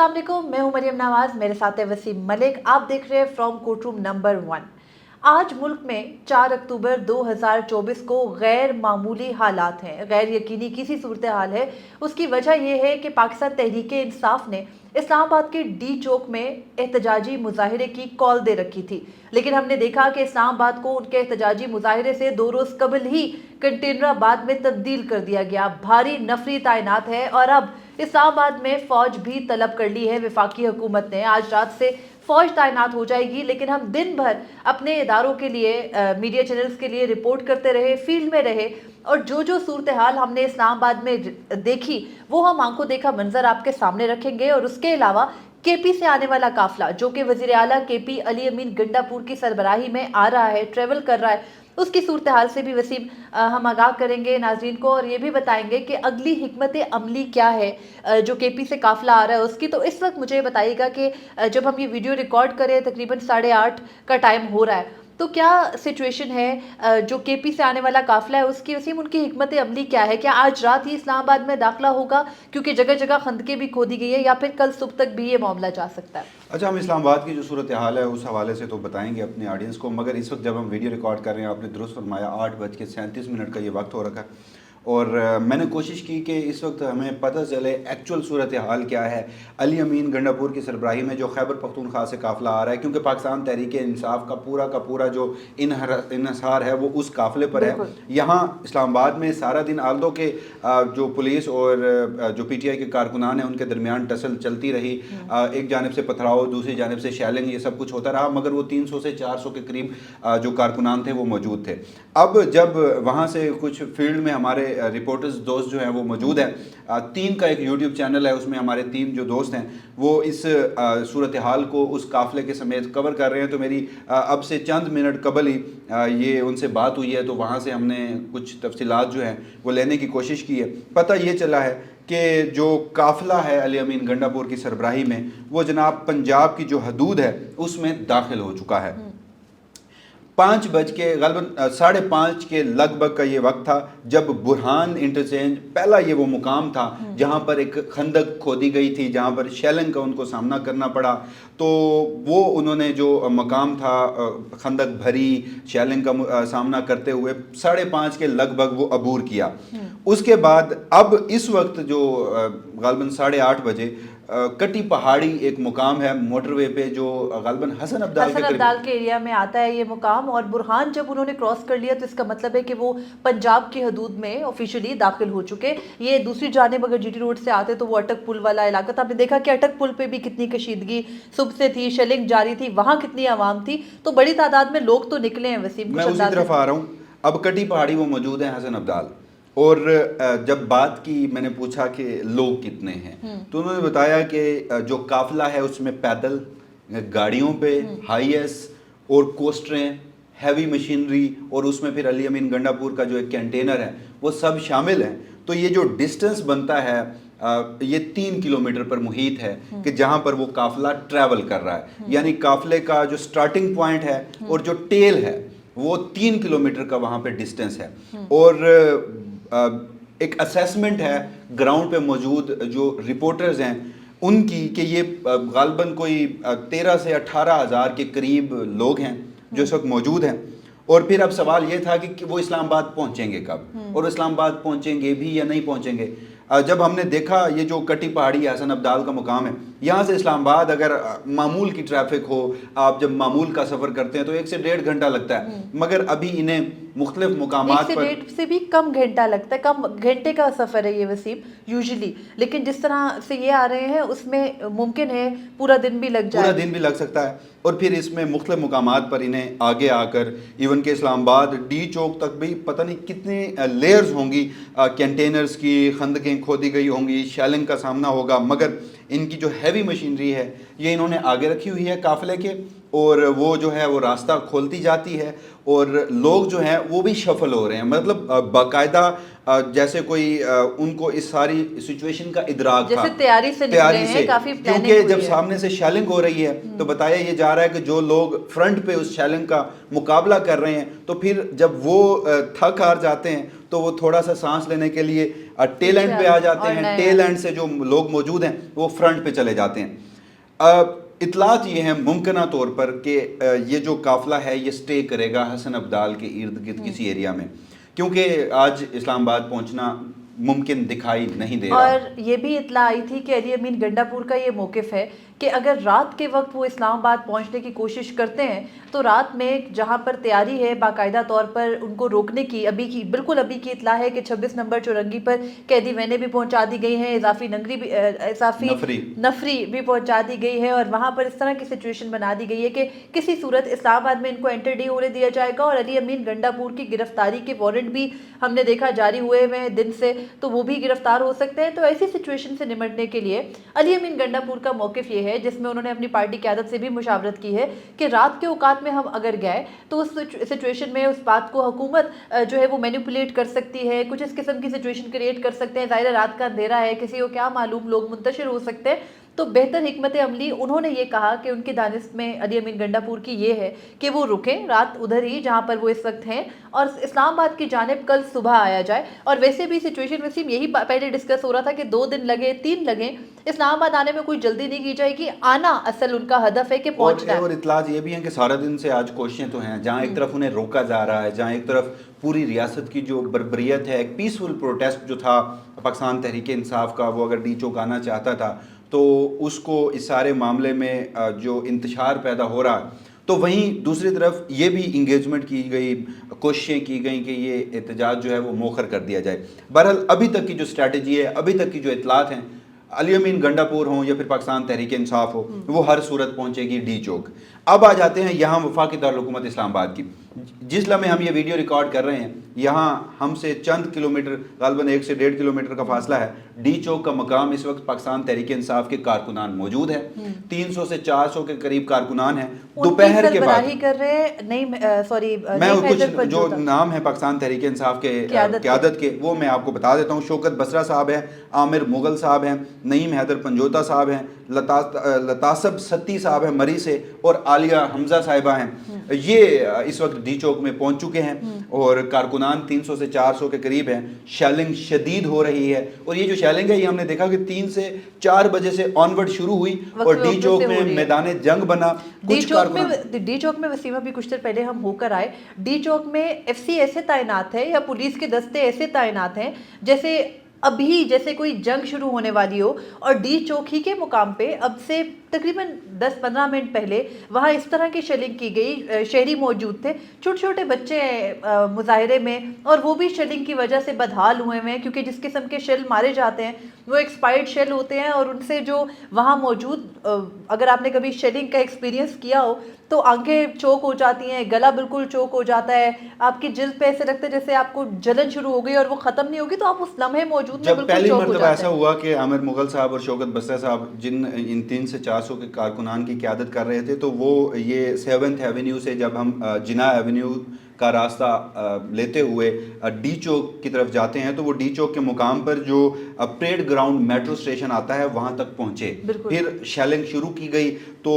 अस्सलाम वालेकुम, मैं हूं मरियम नवाज, मेरे साथ है वसीम मलिक। आप देख रहे हैं फ्रॉम कोर्ट रूम नंबर 1। आज मुल्क में 4 अक्टूबर 2024 को गैर मामूली हालात हैं, गैर यकीनी किसी सूरत हाल है। उसकी वजह यह है कि पाकिस्तान तहरीक-ए-इंसाफ ने इस्लामाबाद के डी चौक में एहतजाजी मुजाहिरे की कॉल दे रखी थी, लेकिन हमने देखा कि इस्लामाबाद को उनके एहतजाजी मुजाहिरे से 2 रोज़ कबल ही कंटेनराबाद में तब्दील कर दिया गया। भारी नफरी तैनात है और अब इस्लामाबाद में फ़ौज भी तलब कर ली है वफाकी हुकूमत ने। आज रात से फ़ौज तैनात हो जाएगी, लेकिन हम दिन भर अपने इदारों के लिए मीडिया चैनल्स के लिए रिपोर्ट करते रहे, फील्ड में रहे, और जो सूरत हाल हमने इस्लामाबाद में देखी वो हम आंखों देखा मंजर आपके सामने रखेंगे। और उसके अलावा केपी से आने वाला काफिला जो कि वज़ीर आला केपी अली अमीन गंडापुर की सरबराही में आ रहा है, ट्रेवल कर रहा है, उसकी सूरत हाल से भी वसीम हम आगाह करेंगे नाजरीन को, और ये भी बताएंगे कि अगली हिकमत अमली क्या है जो केपी से काफिला आ रहा है उसकी। तो इस वक्त मुझे बताइएगा कि जब हम ये वीडियो रिकॉर्ड करें तकरीबन 8:30 का टाइम हो रहा है, तो क्या सिचुएशन है जो केपी से आने वाला काफिला है उसकी, वसीम उनकी हिकमत अमली क्या है? क्या आज रात ही इस्लामाबाद में दाखिला होगा क्योंकि जगह जगह खंदकें भी खोदी गई है, या फिर कल सुबह तक भी ये मामला जा सकता है? अच्छा, हम इस्लामाबाद की जो सूरत हाल है उस हवाले से तो बताएंगे अपने ऑडियंस को, मगर इस वक्त जब हम वीडियो रिकॉर्ड कर रहे हैं, आपने दुरुस्त फरमाया 8:37 का ये वक्त हो रखा है, और मैंने कोशिश की कि इस वक्त हमें पता चले एक्चुअल सूरत हाल क्या है अली अमीन गंडापुर की सरबराही में जो खैबर पख्तूनख्वा से काफ़िला आ रहा है, क्योंकि पाकिस्तान तहरीक इंसाफ का पूरा जो इन्हसार है वो उस काफ़िले पर है। यहाँ इस्लामाबाद में सारा दिन आल्दो के जो पुलिस और जो PTI के कारकुनान हैं उनके दरमियान टसल चलती रही, एक जानब से पथराव, दूसरी जानब से शैलिंग, ये सब कुछ होता रहा, मगर वो 300 से 400 के करीब जो कारकुनान थे वो मौजूद थे। अब जब वहाँ से कुछ फील्ड में हमारे रिपोर्टर्स दोस्त जो हैं वो मौजूद हैं, 3 का एक यूट्यूब चैनल है, उसमें हमारे 3 जो दोस्त हैं वो इस सूरत हाल को उस काफ़िले के समेत कवर कर रहे हैं। तो मेरी अब से चंद मिनट कबल ही ये उनसे बात हुई है, तो वहाँ से हमने कुछ तफसीलात जो हैं वो लेने की कोशिश की है। पता ये चला है कि जो काफ़िला है अली अमीन गंडापुर की सरबराही में वो जनाब पंजाब की जो हदूद है उसमें दाखिल हो चुका है। 5:30 के लगभग का ये वक्त था जब बुरहान इंटरचेंज, पहला ये वो मुकाम था जहाँ पर एक खंदक खोदी गई थी, जहाँ पर शैलिंग का उनको सामना करना पड़ा। तो वो उन्होंने जो मकाम था खंदक भरी, शैलिंग का सामना करते हुए 5:30 के लगभग वो अबूर किया। उसके बाद अब इस वक्त जो गालबन 8:30 बजे कटी पहाड़ी एक मुकाम है मोटरवे पे जो गालबन हसन अब्दाल के एरिया में आता है ये मुकाम, और बुरहान जब उन्होंने क्रॉस कर लिया तो इसका मतलब है कि वो पंजाब की हदूद में ऑफिशियली दाखिल हो चुके। ये दूसरी जानिब अगर GT रोड से आते तो वो अटक पुल वाला इलाका था, आपने देखा कि अटक पुल पे भी कितनी कशीदगी सुबह से थी, शेलिंग जारी थी, वहाँ कितनी आवाम थी, तो बड़ी तादाद में लोग तो निकले हैं। वसीम, मैं उसी तरफ आ रहा हूँ। अब कटी पहाड़ी वो मौजूद है हसन अब्दाल, और जब बात की, मैंने पूछा कि लोग कितने हैं, तो उन्होंने बताया कि जो काफ़िला है उसमें पैदल, गाड़ियों पे, हाईएस और कोस्टरें, हैवी मशीनरी, और उसमें फिर अली अमीन गंडापुर का जो एक कंटेनर है वो सब शामिल हैं। तो ये जो डिस्टेंस बनता है ये 3 किलोमीटर पर मुहित है कि जहाँ पर वो काफ़िला ट्रैवल कर रहा है, यानी काफ़िले का जो स्टार्टिंग पॉइंट है और जो टेल है वो 3 किलोमीटर का वहाँ पे डिस्टेंस है। और एक असेसमेंट है ग्राउंड पे मौजूद जो रिपोर्टर्स हैं उनकी कि ये गालबन कोई 13 से 18 हज़ार के करीब लोग हैं जो इस वक्त मौजूद हैं। और फिर अब सवाल ये था कि वो इस्लामाबाद पहुंचेंगे कब, और इस्लामाबाद पहुंचेंगे भी या नहीं पहुंचेंगे। जब हमने देखा ये जो कटी पहाड़ी हसन अब्दाल का मुकाम है, यहाँ से इस्लामाबाद अगर मामूल की ट्रैफिक हो, आप जब मामूल का सफ़र करते हैं तो 1 से 1.5 घंटा लगता है, मगर अभी इन्हें मुख्तलिफ मुकामात पर 1 से भी कम घंटा लगता है, कम घंटे का सफ़र है ये वसीम यूजुअली, लेकिन जिस तरह से ये आ रहे हैं उसमें मुमकिन है पूरा दिन भी लग जाए, पूरा दिन भी लग सकता है। और फिर इसमें मुख्तलिफ मुकामात पर इन्हें आगे आकर इवन के इस्लामाबाद डी चौक तक भी पता नहीं कितनी लेयर्स होंगी, कंटेनर्स की, खंदकें खोदी गई होंगी, शैलिंग का सामना होगा, मगर इनकी जो हैवी मशीनरी है ये इन्होंने आगे रखी हुई है काफ़िले के, اور وہ جو ہے وہ راستہ کھولتی جاتی ہے اور لوگ جو ہیں وہ بھی شفل ہو رہے ہیں، مطلب باقاعدہ جیسے کوئی ان کو اس ساری سچویشن کا ادراک تھا، جیسے تیاری سے نکلے ہیں، کافی پلاننگ کیونکہ ہوئی جب ہے۔ سامنے سے شیلنگ ہو رہی ہے تو بتایا یہ جا رہا ہے کہ جو لوگ فرنٹ پہ اس شیلنگ کا مقابلہ کر رہے ہیں تو پھر جب وہ تھک ہار جاتے ہیں تو وہ تھوڑا سا سانس لینے کے لیے ٹیل اینڈ پہ آ جاتے ہیں، ٹیل اینڈ سے جو لوگ موجود ہیں وہ فرنٹ پہ چلے جاتے ہیں۔ اطلاعات یہ ہیں ممکنہ طور پر کہ یہ جو قافلہ ہے یہ سٹے کرے گا حسن ابدال کے ارد گرد کسی ایریا میں، کیونکہ آج اسلام آباد پہنچنا ممکن دکھائی نہیں دے رہا۔ اور یہ بھی اطلاع آئی تھی کہ علی امین گنڈا پور کا یہ موقف ہے کہ اگر رات کے وقت وہ اسلام آباد پہنچنے کی کوشش کرتے ہیں تو رات میں جہاں پر تیاری ہے باقاعدہ طور پر ان کو روکنے کی، ابھی کی اطلاع ہے کہ 26 نمبر چورنگی پر قیدی وینیں بھی پہنچا دی گئی ہیں، اضافی نفری بھی پہنچا دی گئی ہے، اور وہاں پر اس طرح کی سچویشن بنا دی گئی ہے کہ کسی صورت اسلام آباد میں ان کو انٹر نہیں ہونے دیا جائے گا، اور علی امین گنڈا پور کی گرفتاری کے وارنٹ بھی ہم نے دیکھا جاری ہوئے ہیں دن سے، تو وہ بھی گرفتار ہو سکتے ہیں۔ تو ایسی سچویشن سے نمٹنے کے لیے علی امین گنڈا پور کا موقف یہ ہے، جس میں انہوں نے اپنی پارٹی قیادت سے بھی مشاورت کی ہے کہ رات کے اوقات میں ہم اگر گئے تو اس سچویشن میں اس بات کو حکومت جو ہے وہ مینیپولیٹ کر سکتی ہے، کچھ اس قسم کی سچویشن کریٹ کر سکتے ہیں، ظاہر رات کا اندھیرا ہے، کسی کو کیا معلوم، لوگ منتشر ہو سکتے ہیں۔ تو بہتر حکمت عملی انہوں نے یہ کہا کہ ان کی دانست میں علی امین گنڈا پور کی یہ ہے کہ وہ رکیں رات ادھر ہی جہاں پر وہ اس وقت ہیں، اور اسلام آباد کی جانب کل صبح آیا جائے۔ اور ویسے بھی سچویشن وسیم یہی پہلے ڈسکس ہو رہا تھا کہ 2 دن لگے 3 لگیں، اسلام آباد آنے میں کوئی جلدی نہیں کی جائے گی، آنا اصل ان کا ہدف ہے کہ پہنچنا ہے۔ اور اطلاعات یہ بھی ہیں کہ سارا دن سے آج کوششیں تو ہیں، جہاں ایک طرف انہیں روکا جا رہا ہے، جہاں ایک طرف پوری ریاست کی جو بربریت ہے، ایک پیسفل پروٹیسٹ جو تھا پاکستان تحریک انصاف کا، وہ اگر ڈی چوک آنا چاہتا تھا تو اس کو اس سارے معاملے میں جو انتشار پیدا ہو رہا، تو وہیں دوسری طرف یہ بھی انگیجمنٹ کی گئی، کوششیں کی گئیں کہ یہ احتجاج جو ہے وہ مؤخر کر دیا جائے۔ بہرحال ابھی تک کی جو اسٹریٹجی ہے، ابھی تک کی جو اطلاعات ہیں، علی امین گنڈا پور ہوں یا پھر پاکستان تحریک انصاف ہو، وہ ہر صورت پہنچے گی ڈی چوک۔ اب آ جاتے ہیں یہاں وفاقی دارالحکومت اسلام آباد کی۔ جس لمحے ہم یہ ویڈیو ریکارڈ کر رہے ہیں، یہاں ہم سے چند کلومیٹر، غالباً 1 سے 1.5 کلومیٹر کا فاصلہ ہے، ڈی چوک کا مقام اس وقت پاکستان تحریک انصاف کے کارکنان موجود ہیں، 300 سے 400 کے قریب کارکنان ہیں۔ دوپہر کے بعد کر رہے ہیں میں کچھ جو نام ہے پاکستان تحریک انصاف کے قیادت کے وہ میں آپ کو بتا دیتا ہوں۔ شوکت بسرا صاحب ہیں، عامر مغل صاحب ہیں، نعیم حیدر پنجوتا صاحب ہیں، لطاسب ستی صاحب ہیں مری سے، اور عالیہ حمزہ صاحبہ ہیں۔ یہ اس وقت ڈی چوک میں پہنچ چکے ہیں اور کارکنان 300 سے 400 کے قریب ہیں۔ شیلنگ شدید ہو رہی ہے، اور یہ جو شیلنگ ہے یہ ہم نے دیکھا کہ 3 سے 4 بجے سے آنورڈ شروع ہوئی اور ڈی چوک میں میدان جنگ بنا۔ ڈی چوک میں وسیمہ بھی کچھ دیر پہلے ہم ہو کر آئے، ڈی چوک میں ایف سی ایسے تعینات ہے یا پولیس کے دستے ایسے تعینات ہیں جیسے کوئی جنگ شروع ہونے والی ہو، اور ڈی چوک ہی کے مقام پہ اب سے تقریباً 10-15 منٹ پہلے وہاں اس طرح کی شیلنگ کی گئی، شہری موجود تھے، چھوٹے چھوٹے بچے مظاہرے میں، اور وہ بھی شیلنگ کی وجہ سے بدحال ہوئے ہیں، کیونکہ جس قسم کے شیل مارے جاتے ہیں وہ ایکسپائرڈ شیل ہوتے ہیں، اور ان سے جو وہاں موجود، اگر آپ نے کبھی شیلنگ کا ایکسپیرینس کیا ہو تو آنکھیں چوک ہو جاتی ہیں، گلا بالکل چوک ہو جاتا ہے، آپ کی جلد پہ ایسے لگتا ہے جیسے آپ کو جلن شروع ہو گئی اور وہ ختم نہیں ہوگی، تو آپ اس لمحے موجود میں بالکل چوک ہو جاتے ہیں۔ جب پہلی مرتبہ ایسا ہوا کہ عامر مغل صاحب اور شوکت بسرا صاحب جن ان 300 سے 400 کے کارکنان کی قیادت کر رہے تھے، تو وہ یہ 7th ایونیو سے جب ہم جناح ایونیو کا راستہ لیتے ہوئے ڈی چوک کی طرف جاتے ہیں تو وہ ڈی چوک کے مقام پر جو پریڈ گراؤنڈ میٹرو اسٹیشن آتا ہے وہاں تک پہنچے، پھر شیلنگ شروع کی گئی تو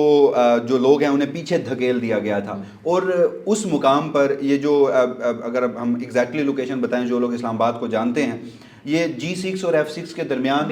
جو لوگ ہیں انہیں پیچھے دھکیل دیا گیا تھا، اور اس مقام پر یہ جو اگر ہم ایگزیکٹلی لوکیشن بتائیں جو لوگ اسلام آباد کو جانتے ہیں، یہ G6 اور F6 کے درمیان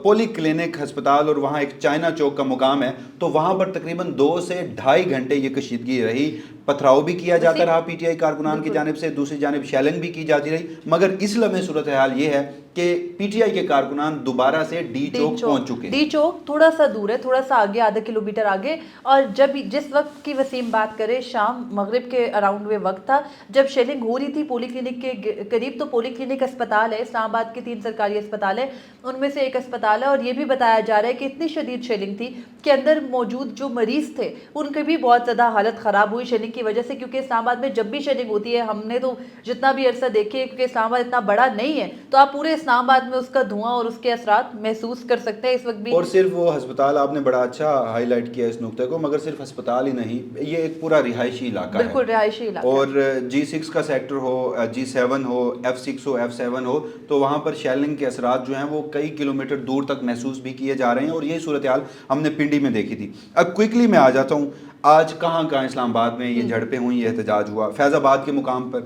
پولی کلینک ہسپتال اور وہاں ایک چائنا چوک کا مقام ہے، تو وہاں پر تقریباً 2 سے 2.5 گھنٹے یہ کشیدگی رہی، پتھراؤ بھی کیا جاتا رہا پی ٹی آئی کارکنان کی جانب سے، دوسری جانب شیلنگ بھی کی جاتی رہی، مگر اس لمحے صورتحال یہ ہے کہ پی ٹی آئی کے کارکنان دوبارہ سے ڈی چوک پہنچ چکے ہیں۔ ڈی چوک تھوڑا سا دور ہے، تھوڑا سا آگے، آدھا کلومیٹر آگے، اور جس وقت کی وسیم بات کرے شام مغرب کے اراؤنڈ میں وقت تھا جب شیلنگ ہو رہی تھی پولی کلینک کے قریب، تو پولی کلینک اسپتال ہے، اسلام آباد کے 3 سرکاری اسپتال ہیں، ان میں سے ایک اسپتال ہے، اور یہ بھی بتایا جا رہا ہے کہ اتنی شدید شیلنگ تھی کہ اندر موجود جو مریض تھے ان کے بھی بہت زیادہ حالت خراب ہوئی، شیلنگ کی की वजह से, क्योंकि इस्लामाबाद में जब भी शेलिंग होती है, हमने तो जितना भी अरसा देखे, क्योंकि इस्लामाबाद इतना बड़ा नहीं है, तो आप पूरे इस्लामाबाद में उसका धुआं और उसके असरात महसूस कर सकते हैं इस वक्त भी। और सिर्फ वो हस्पताल, आपने बड़ा अच्छा हाईलाइट किया इस नुक्ते को, मगर सिर्फ हस्पताल ही नहीं, ये एक पूरा रिहायशी इलाका बिल्कुल है। रिहायशी इलाका और G6 का सेक्टर हो, G7 हो, F6 हो, F7 हो, तो वहाँ पर शेलिंग के असरात जो हैं वो कई किलोमीटर दूर तक महसूस भी किए जा रहे हैं, और यही सूरत हाल हमने पिंडी में देखी थी। अब क्विकली मैं आ जाता हूँ, आज कहाँ कहाँ इस्लामाबाद में ये झड़पें हुई, ये एहतजाज हुआ। फैज़ाबाद के मुकाम पर,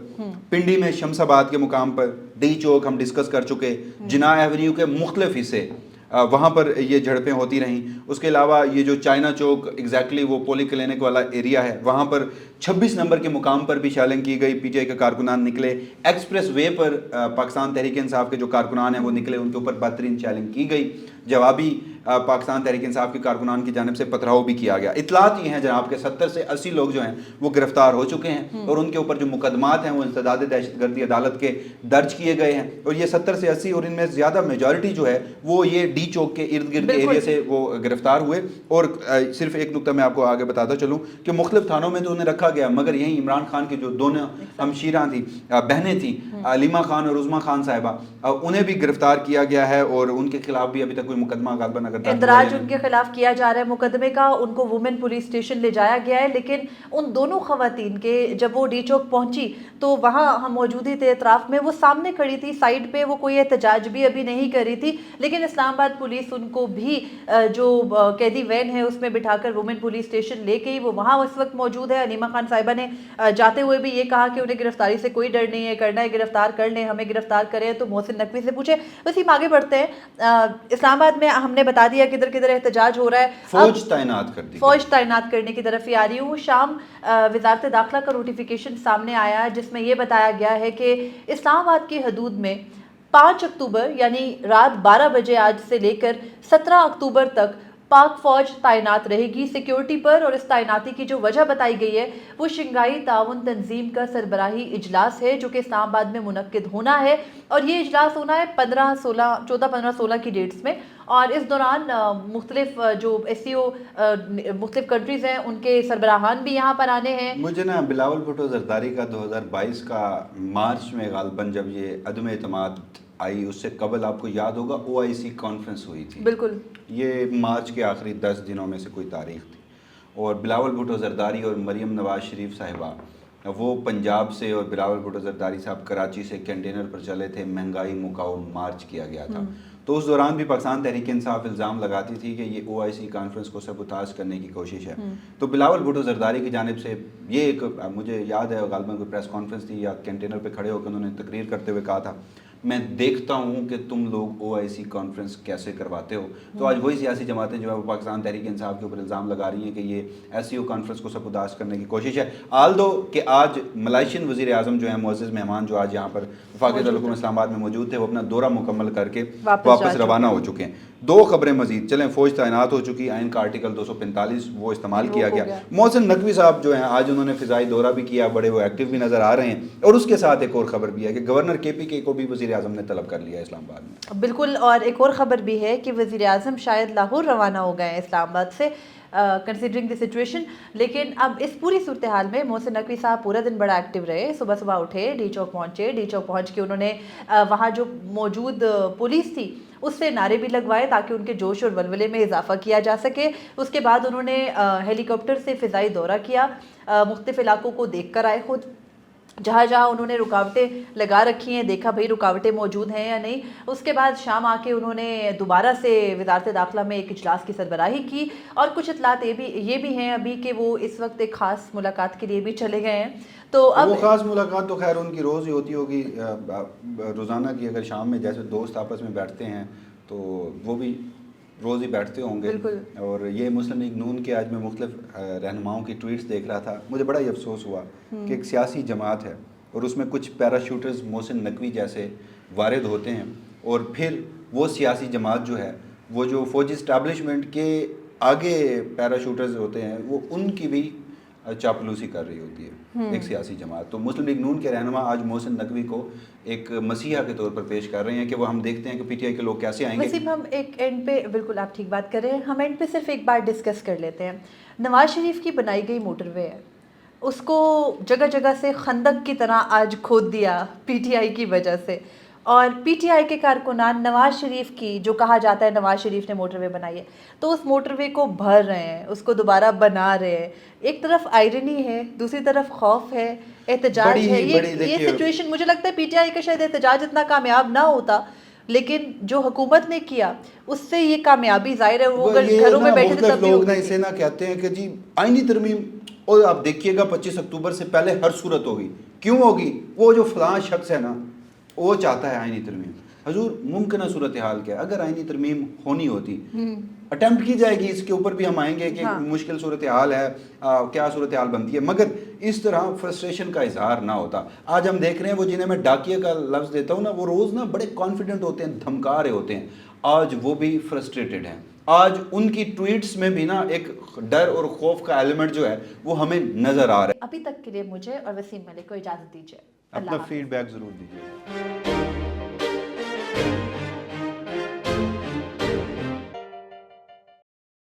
पिंडी में शमसाबाद के मुकाम पर, डी चौक हम डिस्कस कर चुके, जिना एवेन्यू के मुख्तलिफ हिस्से वहाँ पर ये झड़पें होती रहीं। उसके अलावा ये जो चाइना चौक एग्जैक्टली वो पोली क्लिनिक वाला एरिया है, वहाँ पर 26 नंबर के मुकाम पर भी शेलिंग की गई, पीटीआई के कारकुनान निकले। एक्सप्रेस वे पर पाकिस्तान तहरीक इंसाफ के जो कारकुनान हैं वो निकले, उनके ऊपर बदतरीन शेलिंग की गई। जवाबी पाकिस्तान तहरीक इंसाफ के कारकुनान की जानिब से पथराव भी किया गया। इतलात ये हैं जनाब के 70 से 80 लोग जो हैं वो गिरफ्तार हो चुके हैं, और उनके ऊपर जो मुकदमात हैं वो इंसदाद दहशतगर्दी अदालत के दर्ज किए गए हैं। और ये 70 से 80, और इनमें ज़्यादा मेजॉरिटी जो है वो ये डी चौक के इर्द गिर्द के एरिया से वो गिरफ्तार हुए। और सिर्फ एक नुकता मैं आपको आगे बताता चलूँ कि मुख्तलिफ थानों में तो उन्हें रखा गया, मगर यहीं इमरान खान की जो दोनों हमशीरा थी, बहनें थी, अलीमा खान और उज़मा खान साहिबा, उन्हें भी गिरफ्तार किया गया है, और उनके खिलाफ भी अभी तक कोई मुकदमा गालबन इंदराज उनके खिलाफ किया जा रहा है मुकदमे का। उनको वुमेन पुलिस स्टेशन ले जाया गया है, लेकिन उन दोनों खवातीन के जब वो डी चौक पहुंची तो वहाँ हम मौजूद थे एतराफ़ में, वो सामने खड़ी थी साइड पे, वो कोई एहतजाज भी अभी नहीं कर रही थी, लेकिन इस्लामाबाद पुलिस उनको भी जो कैदी वैन है उसमें बिठाकर वुमेन पुलिस स्टेशन ले गई। वो वहाँ उस वक्त मौजूद है। अलीमा खान साहिबा ने जाते हुए भी ये कहा कि उन्हें गिरफ्तारी से कोई डर नहीं है, करना है गिरफ्तार कर लें, हमें गिरफ्तार करें तो मोहसिन नकवी से पूछे। बस हम आगे बढ़ते हैं। इस्लामाबाद में हमने बता दिया किधर किधर एहतजाज हो रहा है। फौज तैनात कर दी, फौज तैनात करने की तरफ ही आ रही हूँ। शाम वजारत दाखिला का नोटिफिकेशन सामने आया है, जिसमें यह बताया गया है कि इस्लामाबाद की हदूद में 5 अक्टूबर यानी रात 12 बजे आज से लेकर 17 अक्टूबर तक पाक फौज तैनात रहेगी सिक्योरिटी पर। और इस तैनाती की जो वजह बताई गई है वो शंघाई ताउन तंजीम का सरबराही इजलास है, जो कि इस्लामाबाद में मुनक्किद होना है। और ये इजलास होना है 14-15-16 की डेट्स में। और इस दौरान मुख्तलिफ जो SCO मुख्तलिफ कंट्रीज़ हैं उनके सरबराहान भी यहाँ पर आने हैं। मुझे ना बिलावल भुट्टो जरदारी का 2022 का मार्च में गालबन जब ये अदम एतमाद आई, उससे कबल आपको याद होगा OIC कॉन्फ्रेंस हुई थी। बिल्कुल, ये मार्च के आखिरी 10 दिनों में से कोई तारीख थी, और बिलावल भुट्टो जरदारी और मरियम नवाज शरीफ साहिबा वो पंजाब से, और बिलावल भुट्टो जरदारी साहब कराची से कंटेनर पर चले थे। महंगाई मुकाओ मार्च किया गया था। तो उस दौरान भी पाकिस्तान तहरीक इंसाफ इल्ज़ाम लगाती थी कि ये OIC कॉन्फ्रेंस को सबूताज करने की कोशिश है। तो बिलावल भुट्टो जरदारी की जानिब से ये एक, मुझे याद है गालबन कोई प्रेस कॉन्फ्रेंस थी या कंटेनर पे खड़े होकर उन्होंने तकरीर करते हुए कहा था, मैं देखता हूँ कि तुम लोग OIC कॉन्फ्रेंस कैसे करवाते हो। तो आज वही सियासी जमातें जो है वो पाकिस्तान तहरीक इंसाफ के ऊपर इल्ज़ाम लगा रही हैं कि ये SCO कॉन्फ्रेंस को सबूताज करने की कोशिश है। आल दो कि आज मलाइशियन वज़ीर आज़म जो है मुअज़्ज़ज़ मेहमान जो आज यहाँ पर वफाक़ी दौर इस्लामाबाद में मौजूद थे, वो अपना दौरा मुकम्मल करके वापस रवाना हो चुके हैं। 2 खबरें मजीद चलें। फ़ौज तैनात हो चुकी, आइन का आर्टिकल 245 वो इस्तेमाल किया गया। मोहसिन नकवी साहब जो हैं आज उन्होंने फ़िज़ाई दौरा भी किया, बड़े वो एक्टिव भी नज़र आ रहे हैं। और उसके साथ एक और ख़बर भी है कि गवर्नर KPK को भी वज़ीर आज़म ने तलब कर लिया इस्लामाबाद में। बिल्कुल, और एक और ख़बर भी है कि वज़ीर आज़म शायद लाहौर रवाना हो गए हैं इस्लामाबाद से, कंसिडरिंग द सिचुएशन। लेकिन अब इस पूरी सूरत हाल में मोहसिन नकवी साहब पूरा दिन बड़ा एक्टिव रहे। सुबह सुबह उठे, डी चौक पहुँचे, डी चौक पहुँच के उन्होंने वहाँ जो मौजूद पुलिस थी उससे नारे भी लगवाए ताकि उनके जोश और वलवले में इजाफा किया जा सके। उसके बाद उन्होंने हेलीकॉप्टर से फ़िज़ाई दौरा किया, मुख्तलिफ इलाकों को देख कर आए खुद। जहाँ जहाँ उन्होंने रुकावटें लगा रखी हैं देखा भाई रुकावटें मौजूद हैं या नहीं। उसके बाद शाम आके उन्होंने दोबारा से वजारत दाखिला में एक इजलास की सरबराही की। और कुछ इतलात ये भी हैं अभी कि वो इस वक्त एक ख़ास मुलाकात के लिए भी चले गए हैं। तो अब वो ख़ास मुलाकात तो खैर उनकी रोज़ ही होती होगी, रोज़ाना की। अगर शाम में जैसे दोस्त आपस में बैठते हैं तो वो भी रोज़ ही बैठते होंगे। और ये मुस्लिम लीग नून के आज मैं मुख्तलिफ रहनुमाओं की ट्वीट्स देख रहा था, मुझे बड़ा ही अफसोस हुआ कि एक सियासी जमात है और उसमें कुछ पैराशूटर्स मोहसिन नकवी जैसे वारिद होते हैं, और फिर वो सियासी जमात जो है वो जो फ़ौजी इस्टेब्लिशमेंट के आगे पैराशूटर्स होते हैं वो उनकी भी चापलूसी कर रही होती है एक सियासी जमात। तो मुस्लिम लीग नून के रहनुमा आज मोहसिन नकवी को एक मसीहा के तौर पर पेश कर रहे हैं कि वो हम देखते हैं कि PTI के लोग कैसे आएंगे। वसीम, हम एक एंड पे, बिल्कुल आप ठीक बात कर रहे हैं, हम एंड पे सिर्फ एक बार डिस्कस कर लेते हैं। नवाज शरीफ की बनाई गई मोटरवे है, اس کو جگہ جگہ سے خندق کی طرح آج کھود دیا پی ٹی آئی کی وجہ سے. اور پی ٹی آئی کے کارکنان نواز شریف کی جو کہا جاتا ہے نواز شریف نے موٹر وے بنائی ہے تو اس موٹر وے کو بھر رہے ہیں, اس کو دوبارہ بنا رہے ہیں. ایک طرف آئرنی ہے, دوسری طرف خوف ہے, احتجاج ہے. یہ سچویشن مجھے لگتا ہے پی ٹی آئی کا شاید احتجاج اتنا کامیاب نہ ہوتا, لیکن جو حکومت نے کیا اس سے یہ کامیابی ظاہر ہے. وہ اگر گھروں میں بیٹھے تھے تب بھی لوگ اسے نہ کہتے ہیں کہ جی آئینی ترمیم, اور آپ دیکھیے گا 25 اکتوبر سے پہلے ہر صورت ہوگی. کیوں ہوگی؟ وہ جو فلاں شخص ہے نا وہ چاہتا ہے آئینی ترمیم. حضور ممکنہ صورتحال کیا, اگر آئینی ترمیم ہونی ہوتی اٹیمپٹ کی جائے گی, اس کے اوپر بھی ہم آئیں گے کہ مشکل صورتحال ہے, کیا صورتحال بنتی ہے, مگر اس طرح فرسٹریشن کا اظہار نہ ہوتا. آج ہم دیکھ رہے ہیں وہ جنہیں میں ڈاکیے کا لفظ دیتا ہوں نا, وہ روز نا بڑے کانفیڈنٹ ہوتے ہیں, دھمکا رہے ہوتے ہیں, آج وہ بھی فرسٹریٹڈ ہیں. آج ان کی ٹویٹس میں بھی نا ایک ڈر اور خوف کا ایلیمنٹ جو ہے وہ ہمیں نظر آ رہا ہے. ابھی تک کے لیے مجھے اور وسیم ملک کو اجازت دیجیے. اپنا فیڈ بیک ضرور دیجیے.